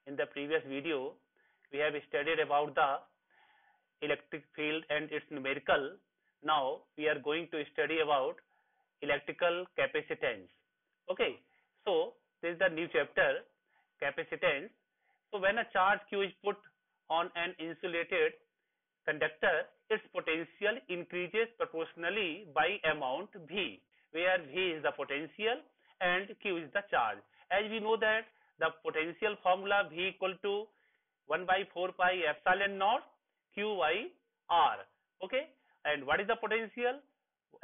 In the previous video, we have studied about the electric field and its numerical. Now we are going to study about electrical capacitance. Okay, so this is the new chapter, capacitance. So when a charge Q is put on an insulated conductor, its potential increases proportionally by amount V, where V is the potential and Q is the charge. As we know that the potential formula V equal to 1 by 4 pi epsilon naught Q by R. Okay, and what is the potential?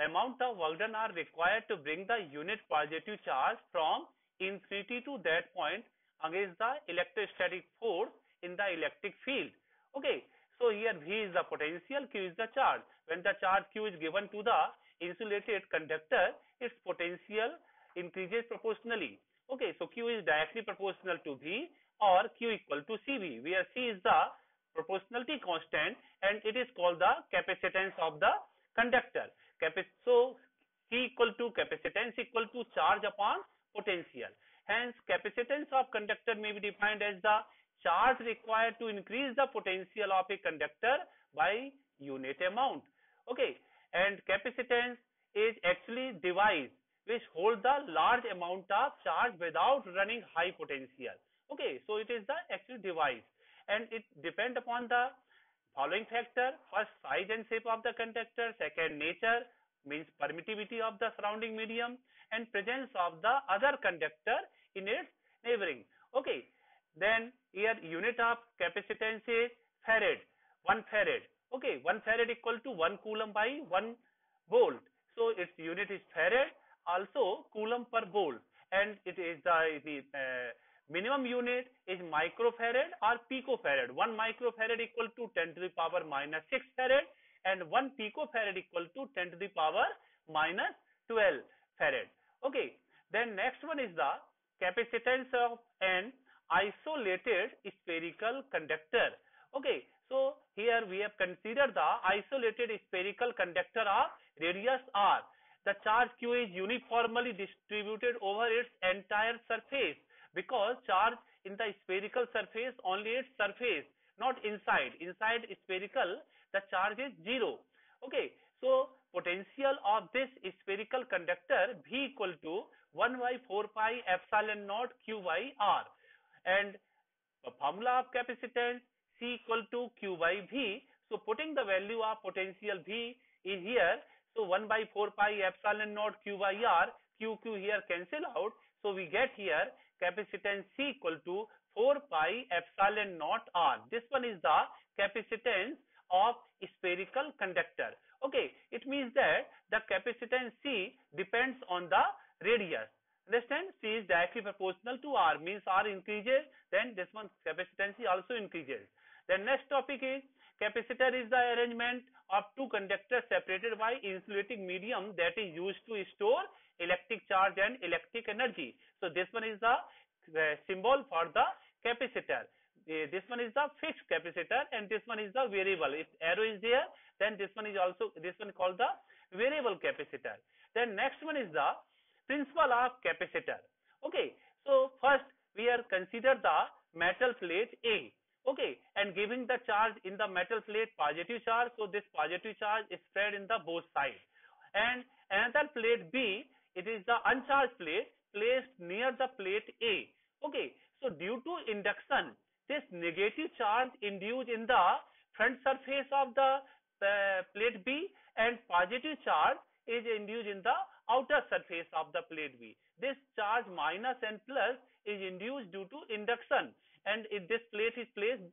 Amount of work done are required to bring the unit positive charge from infinity to that point against the electrostatic force in the electric field. Okay, so here V is the potential, Q is the charge. When the charge Q is given to the insulated conductor, its potential increases proportionally. Okay, so Q is directly proportional to V or Q equal to CV, where C is the proportionality constant and it is called the capacitance of the conductor. So C equal to capacitance equal to charge upon potential. Hence, capacitance of conductor may be defined as the charge required to increase the potential of a conductor by unit amount. Okay, and capacitance is actually device which hold the large amount of charge without running high potential. Okay, so it is the actual device and it depends upon the following factor. First, size and shape of the conductor. Second, nature, means permittivity of the surrounding medium, and presence of the other conductor in its neighboring. Okay, then here unit of capacitance is farad, 1 farad. Okay, 1 farad equal to 1 coulomb by 1 volt. So its unit is farad, also coulomb per volt, and it is the minimum unit is microfarad or picofarad. 1 microfarad equal to 10 to the power minus 6 farad and 1 picofarad equal to 10 to the power minus 12 farad. Okay, then next one is the capacitance of an isolated spherical conductor. Okay, so here we have considered the isolated spherical conductor of radius r. The charge Q is uniformly distributed over its entire surface, because charge in the spherical surface only its surface, not inside. Inside spherical, the charge is 0. Okay, so potential of this spherical conductor V equal to 1 by 4 pi epsilon naught Q by R, and the formula of capacitance C equal to Q by V. So putting the value of potential V is here. So 1 by 4 pi epsilon naught Q by R, Q here cancel out. So we get here capacitance C equal to 4 pi epsilon naught R. This one is the capacitance of spherical conductor. Okay, it means that the capacitance C depends on the radius. Understand? C is directly proportional to R, means R increases, then this one capacitance C also increases. The next topic is capacitor is the arrangement of two conductors separated by insulating medium that is used to store electric charge and electric energy. So this one is the symbol for the capacitor. This one is the fixed capacitor and this one is the variable. If arrow is there, then this one is also, this one called the variable capacitor. Then next one is the principle of capacitor. Okay, so first we are consider the metal plate A. Okay, and giving the charge in the metal plate positive charge, so this positive charge is spread in the both sides. And another plate B, it is the uncharged plate placed near the plate A. Okay, so due to induction, this negative charge induced in the front surface of the plate B and positive charge is induced in the outer surface of the plate B. This charge minus and plus is induced due to induction, and if this plate is placed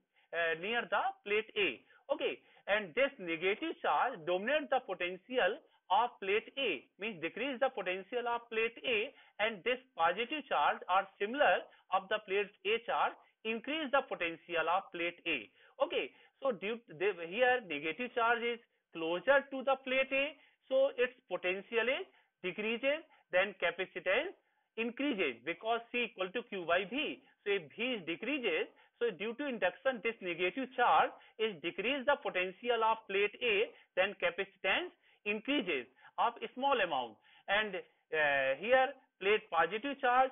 near the plate A. Okay, and this negative charge dominates the potential of plate A, means decrease the potential of plate A, and this positive charge are similar of the plate A charge increase the potential of plate A. Okay, so here negative charge is closer to the plate A, so its potential is decreases, then capacitance increases because C equal to Q by V. So if V is decreases, so due to induction this negative charge is decrease the potential of plate A, then capacitance increases of a small amount, and here plate positive charge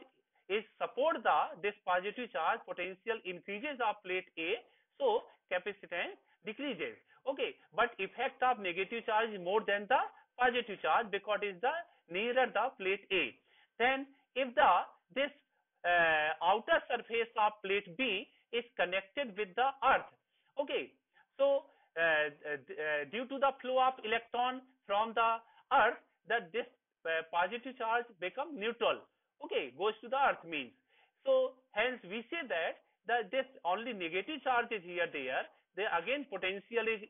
is support this positive charge, potential increases of plate A, so capacitance decreases. Okay, but effect of negative charge is more than the positive charge because it is the nearer the plate A. Then if this outer surface of plate B is connected with the earth, okay, so due to the flow of electron from the earth, that this positive charge become neutral, okay, goes to the earth means. So hence we say that this only negative charge is here there, again potential is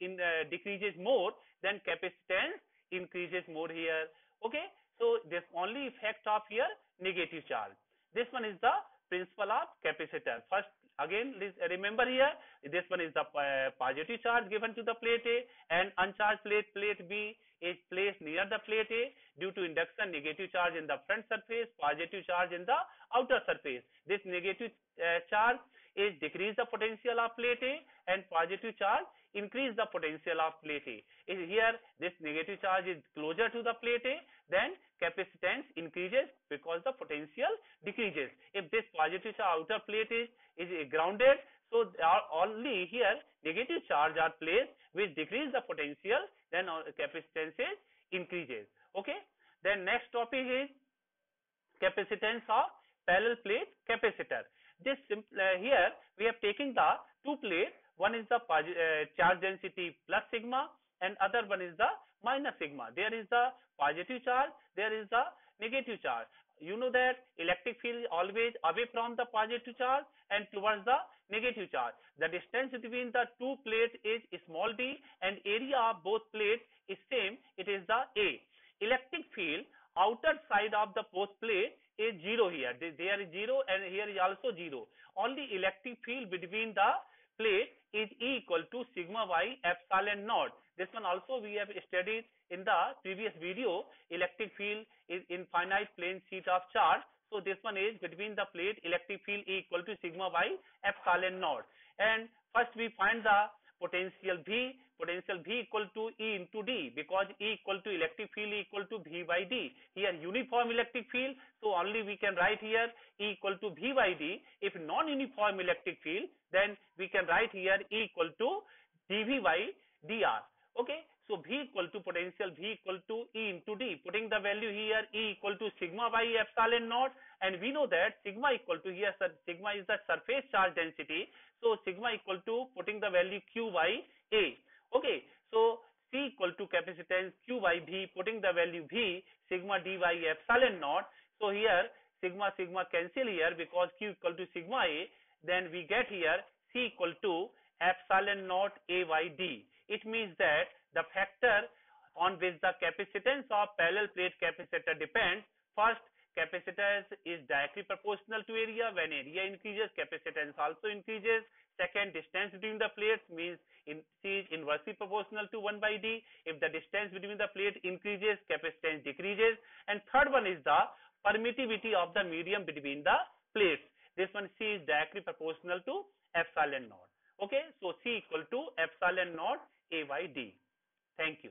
decreases more, then capacitance increases more here. Okay, so this only effect of here negative charge. This one is the principle of capacitor. First again remember here, this one is the positive charge given to the plate A, and uncharged plate B is placed near the plate A. Due to induction, negative charge in the front surface, positive charge in the outer surface. This negative charge is decrease the potential of plate A, and positive charge increase the potential of plate A. Here this negative charge is closer to the plate A, then capacitance increases because the potential decreases. If this positive charge outer plate is grounded, so only here negative charge are placed which decrease the potential, then capacitance increases. Okay, then next topic is capacitance of parallel plate capacitor. This here we have taken the two plates, one is the charge density plus sigma and other one is the minus sigma. There is the positive charge, there is the negative charge. You know that electric field is always away from the positive charge and towards the negative charge. The distance between the two plates is small d and area of both plates is same, it is the A. Electric field outer side of the both plate is 0 here. There is 0 and here is also 0. Only electric field between the plate is E equal to sigma y epsilon naught. This one also we have studied in the previous video. Electric field is infinite plane sheet of charge. So this one is between the plate, electric field E equal to sigma y epsilon naught. And first we find the potential V equal to E into D, because E equal to electric field equal to V by D. Here uniform electric field, so only we can write here E equal to V by D. If non-uniform electric field, then we can write here E equal to dV by dr. Okay, so V equal to potential V equal to E into D. Putting the value here E equal to sigma by epsilon naught, and we know that sigma equal to here, sigma is the surface charge density. So sigma equal to putting the value Q by A. Okay, so C equal to capacitance Q by V, putting the value V, sigma d by epsilon naught. So here sigma cancel here because Q equal to sigma A. Then we get here C equal to epsilon naught A by D. It means that the factor on which the capacitance of parallel plate capacitor depends. First, capacitance is directly proportional to area. When area increases, capacitance also increases. Second, distance between the plates means C is inversely proportional to 1 by D. If the distance between the plate increases, capacitance decreases. And third one is the permittivity of the medium between the plates. This one C is directly proportional to epsilon naught. Okay, so C equal to epsilon naught A by D. Thank you.